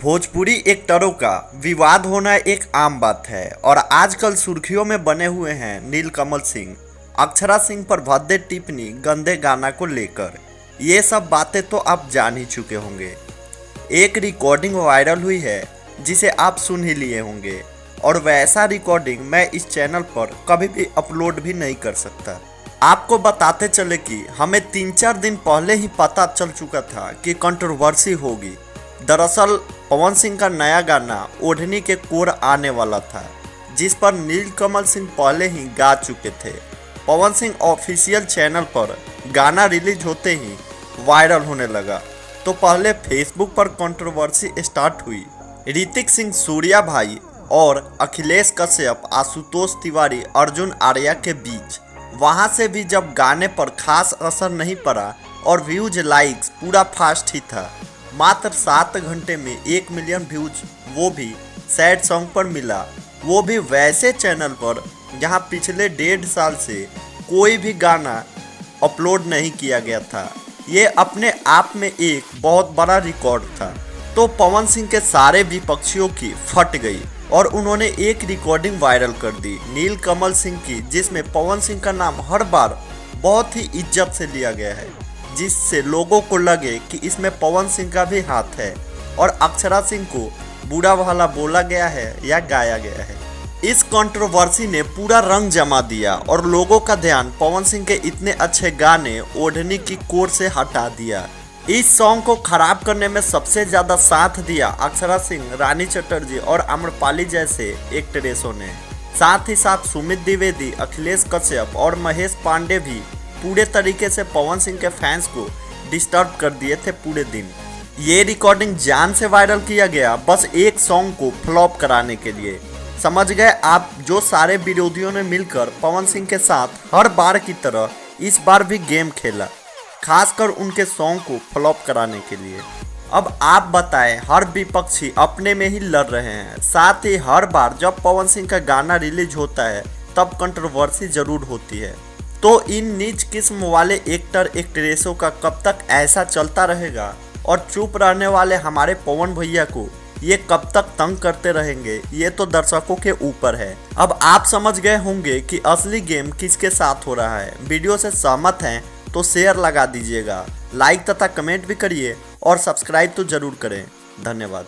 भोजपुरी एक्टरों का विवाद होना एक आम बात है और आजकल सुर्खियों में बने हुए हैं नीलकमल सिंह, अक्षरा सिंह पर भद्दे टिप्पणी गंदे गाना को लेकर। ये सब बातें तो आप जान ही चुके होंगे। एक रिकॉर्डिंग वायरल हुई है जिसे आप सुन ही लिए होंगे और वैसा रिकॉर्डिंग मैं इस चैनल पर कभी भी अपलोड भी नहीं कर सकता। आपको बताते चले कि हमें 3-4 दिन पहले ही पता चल चुका था कि कंट्रोवर्सी होगी। दरअसल पवन सिंह का नया गाना ओढ़नी के कोर आने वाला था, जिस पर नीलकमल सिंह पहले ही गा चुके थे। पवन सिंह ऑफिशियल चैनल पर गाना रिलीज होते ही वायरल होने लगा, तो पहले फेसबुक पर कंट्रोवर्सी स्टार्ट हुई। ऋतिक सिंह सूर्या भाई और अखिलेश कश्यप, आशुतोष तिवारी, अर्जुन आर्या के बीच। वहां से भी जब गाने पर खास असर नहीं पड़ा और व्यूज लाइक्स पूरा फास्ट ही था। मात्र 7 घंटे में 1 मिलियन व्यूज, वो भी सैड सॉन्ग पर मिला, वो भी वैसे चैनल पर जहां पिछले 1.5 साल से कोई भी गाना अपलोड नहीं किया गया था। ये अपने आप में एक बहुत बड़ा रिकॉर्ड था। तो पवन सिंह के सारे विपक्षियों की फट गई और उन्होंने एक रिकॉर्डिंग वायरल कर दी नीलकमल सिंह की, जिसमें पवन सिंह का नाम हर बार बहुत ही इज्जत से लिया गया है, जिससे लोगों को लगे कि इसमें पवन सिंह का भी हाथ है और अक्षरा सिंह को बुरा भला बोला गया है या गाया गया है। इस कंट्रोवर्सी ने पूरा रंग जमा दिया और लोगों का ध्यान पवन सिंह के इतने अच्छे गाने ओढ़नी की कोर से हटा दिया। इस सॉन्ग को खराब करने में सबसे ज्यादा साथ दिया अक्षरा सिंह, रानी चटर्जी और आम्रपाली जैसे एक्ट्रेसों ने। साथ ही साथ सुमित द्विवेदी, अखिलेश कश्यप और महेश पांडे भी पूरे तरीके से पवन सिंह के फैंस को डिस्टर्ब कर दिए थे पूरे दिन। ये रिकॉर्डिंग जान से वायरल किया गया बस एक सॉन्ग को फ्लॉप कराने के लिए। समझ गए आप, जो सारे विरोधियों ने मिलकर पवन सिंह के साथ हर बार की तरह इस बार भी गेम खेला, खासकर उनके सॉन्ग को फ्लॉप कराने के लिए। अब आप बताएं, हर विपक्षी अपने में ही लड़ रहे हैं। साथ ही हर बार जब पवन सिंह का गाना रिलीज होता है तब कंट्रोवर्सी जरूर होती है। तो इन नीच किस्म वाले एक्टर एक्ट्रेसों का कब तक ऐसा चलता रहेगा और चुप रहने वाले हमारे पवन भैया को ये कब तक तंग करते रहेंगे, ये तो दर्शकों के ऊपर है। अब आप समझ गए होंगे कि असली गेम किसके साथ हो रहा है। वीडियो से सहमत हैं तो शेयर लगा दीजिएगा, लाइक तथा कमेंट भी करिए और सब्सक्राइब तो जरूर करें। धन्यवाद।